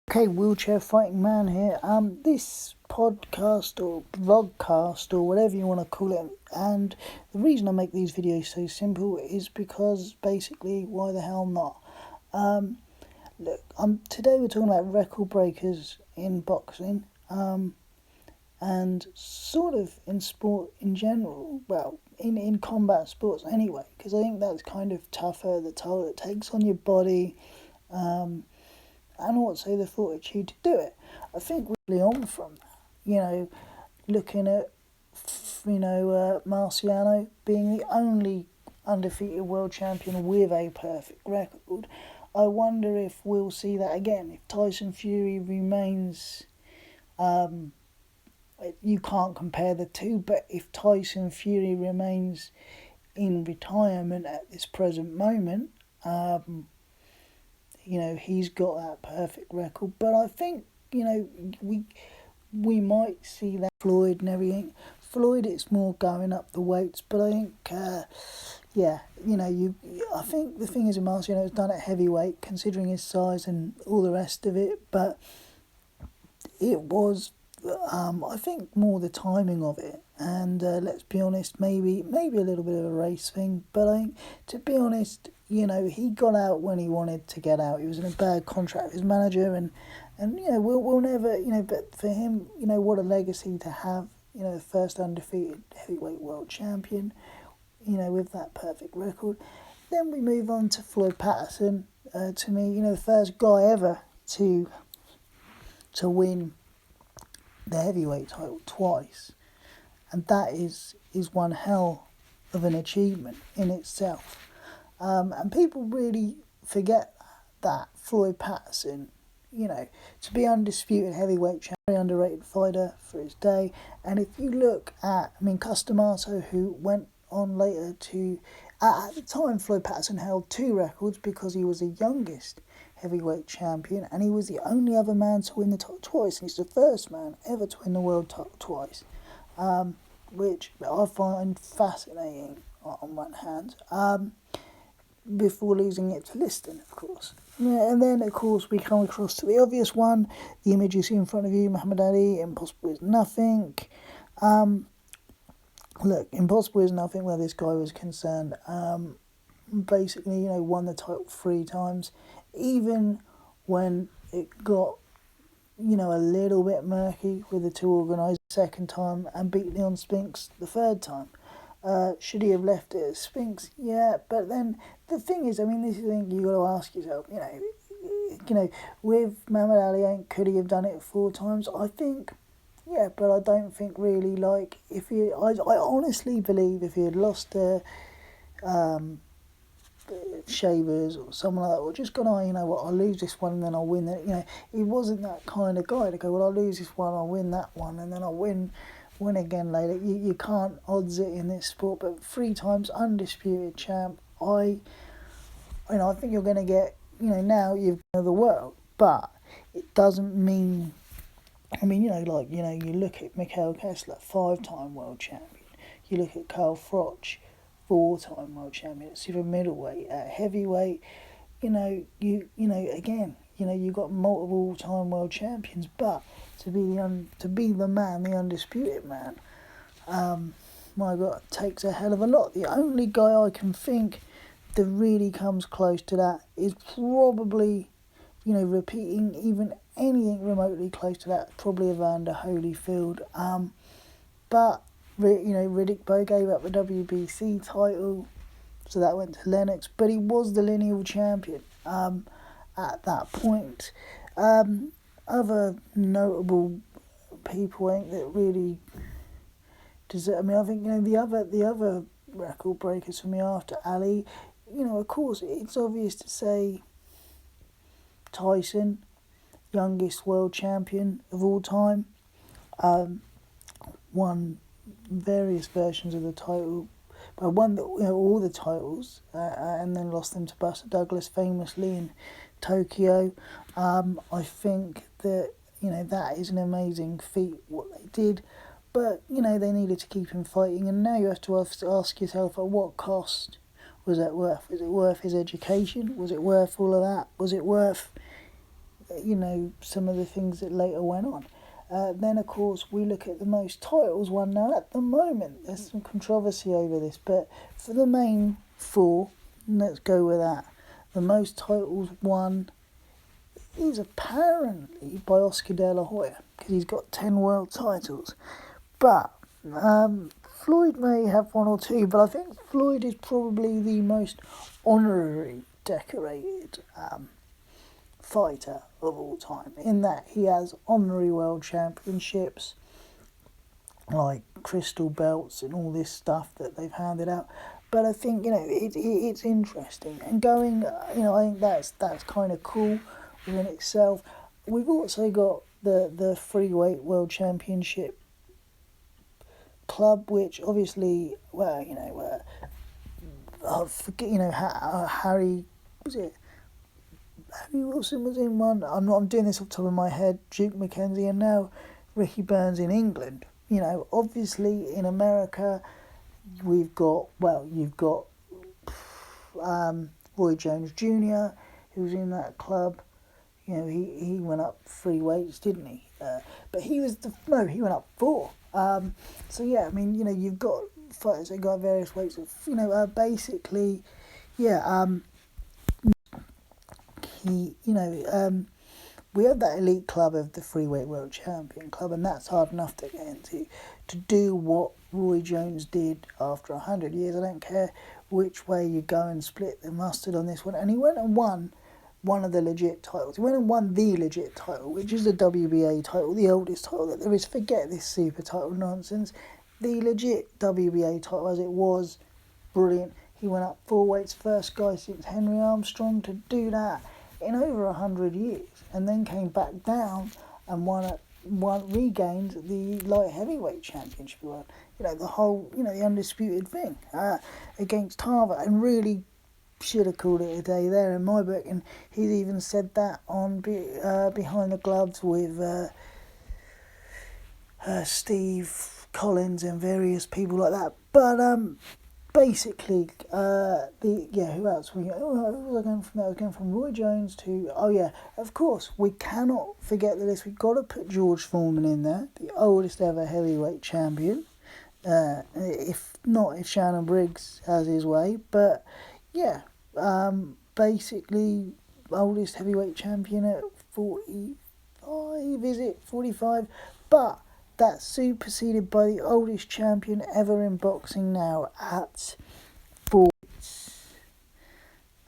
Okay, wheelchair fighting man here. This podcast or vlogcast or whatever you want to call it, and the reason I make these videos so simple is because basically, why the hell not? Look, today we're talking about record breakers in boxing, and sort of in sport in general. Well, in combat sports anyway, because I think that's kind of tougher. The toll it takes on your body. And also the fortitude to do it. I think really on from that, looking at, Marciano being the only undefeated world champion with a perfect record, I wonder if we'll see that again. If Tyson Fury remains, you can't compare the two, but if Tyson Fury remains in retirement at this present moment, he's got that perfect record. But I think, we might see that Floyd and everything. Floyd, it's more going up the weights, but I think, I think the thing is, Marciano has done it heavyweight, considering his size and all the rest of it, but it was, I think, more the timing of it. And let's be honest, maybe a little bit of a race thing, but I think, to be honest, he got out when he wanted to get out. He was in a bad contract with his manager, and we'll never, but for him, what a legacy to have, the first undefeated heavyweight world champion, with that perfect record. Then we move on to Floyd Patterson, to me, the first guy ever to win the heavyweight title twice, and that is one hell of an achievement in itself. And people really forget that Floyd Patterson, to be undisputed heavyweight champion, very underrated fighter for his day. And if you look at, Cus D'Amato, who went on later to, at the time, Floyd Patterson held two records because he was the youngest heavyweight champion, and he was the only other man to win the title twice, and he's the first man ever to win the world title twice, which I find fascinating on one hand. Before losing it to Liston, of course. Yeah, and then, of course, we come across to the obvious one, the image you see in front of you, Muhammad Ali, Impossible is Nothing. Look, Impossible is Nothing where this guy was concerned. Basically, won the title 3 times, even when it got, a little bit murky with the two organised the second time, and beat Leon Spinks the third time. Should he have left it as Spinks? Yeah, but then the thing is, this is the thing you got to ask yourself. With Muhammad Ali, could he have done it 4 times? I think, yeah, but I don't think really. Like, I honestly believe if he had lost to Shavers or someone like that, or just gone, I'll lose this one and then I'll win it. He wasn't that kind of guy to go, well, I'll lose this one, I'll win that one, and then I'll win again later. You can't odds it in this sport, but 3 times undisputed champ. I think you're going to get, now you've got the world, but it doesn't mean, you look at Mikhail Kessler, 5-time world champion. You look at Carl Froch, 4-time world champion at super middleweight, at heavyweight. Again, you've got multiple time world champions, but to be the man, the undisputed man, my God, it takes a hell of a lot. The only guy I can think that really comes close to that is probably, repeating even anything remotely close to that, probably Evander Holyfield. But Riddick Bowe gave up the WBC title, so that went to Lennox, but he was the lineal champion at that point. Other notable people, I think, that really deserve. I think the other record breakers for me after Ali. Of course, it's obvious to say Tyson, youngest world champion of all time, won various versions of the title, but won all the titles, and then lost them to Buster Douglas famously in Tokyo. I think that that is an amazing feat what they did, but they needed to keep him fighting, and now you have to ask yourself, at what cost was that worth? Was it worth his education? Was it worth all of that? Was it worth some of the things that later went on. Then, of course, we look at the most titles won. Now, at the moment, there's some controversy over this, but for the main four, let's go with that. The most titles won is apparently by Oscar De La Hoya, because he's got 10 world titles. But Floyd may have one or two, but I think Floyd is probably the most honorary decorated fighter of all time, in that he has honorary world championships, like crystal belts and all this stuff that they've handed out. But I think, it's interesting. And going, I think that's kind of cool within itself. We've also got the freeweight world championship club, which obviously, I forget, Harry Wilson was in one. I'm doing this off the top of my head. Duke McKenzie, and now Ricky Burns in England. Obviously in America, you've got Roy Jones Jr., who was in that club. He went up 3 weights, didn't he? But he went up 4. You've got fighters that got various weights. Basically, we have that elite club of the freeweight world champion club, and that's hard enough to get into. To do what Roy Jones did after 100 years, I don't care which way you go and split the mustard on this one. And he went and won one of the legit titles. He went and won the legit title, which is the WBA title, the oldest title that there is. Forget this super title nonsense. The legit WBA title, as it was, brilliant. He went up 4 weights, first guy since Henry Armstrong to do that in over 100 years, and then came back down and regained the light heavyweight championship. The undisputed thing against Tarver, and really should have called it a day there in my book. And he's even said that on Behind the Gloves with Steve Collins and various people like that. But basically, who else? Who was I going from there? I was going from Roy Jones to, of course, we cannot forget the list. We've got to put George Foreman in there, the oldest ever heavyweight champion. If Shannon Briggs has his way. But, basically, oldest heavyweight champion at 45, is it? 45? But that's superseded by the oldest champion ever in boxing now at 40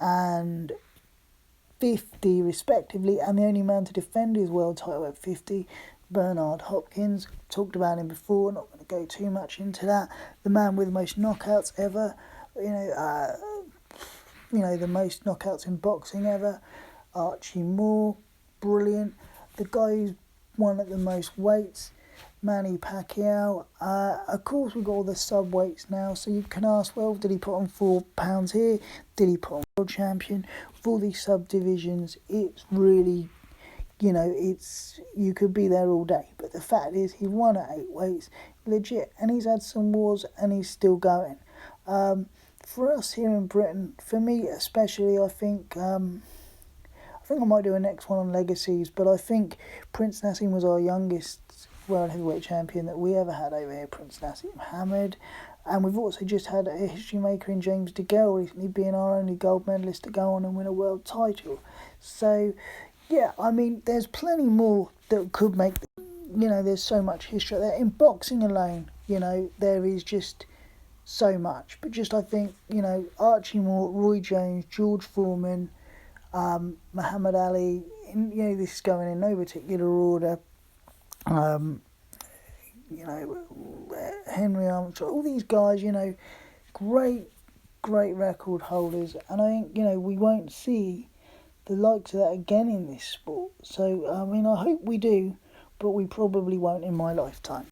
and 50 respectively, and the only man to defend his world title at 50, Bernard Hopkins. Talked about him before, not going to go too much into that. The man with the most knockouts ever, the most knockouts in boxing ever, Archie Moore, brilliant. The guy who's won at the most weights, Manny Pacquiao. Of course, we've got all the sub-weights now, so you can ask, well, did he put on 4 pounds here? Did he put on world champion? With all these subdivisions, it's really, you could be there all day. But the fact is, he won at 8 weights, legit, and he's had some wars, and he's still going. For us here in Britain, for me especially, I think I might do a next one on legacies, but I think Prince Nassim was our youngest world heavyweight champion that we ever had over here, Prince Nassim Hamed. And we've also just had a history maker in James DeGale recently being our only gold medalist to go on and win a world title. So, there's plenty more that could make, there's so much history there. In boxing alone, there is just so much. But I think, Archie Moore, Roy Jones, George Foreman, Muhammad Ali, this is going in no particular order. Henry Armstrong, all these guys, great record holders, and I think, we won't see the likes of that again in this sport. So, I hope we do, but we probably won't in my lifetime.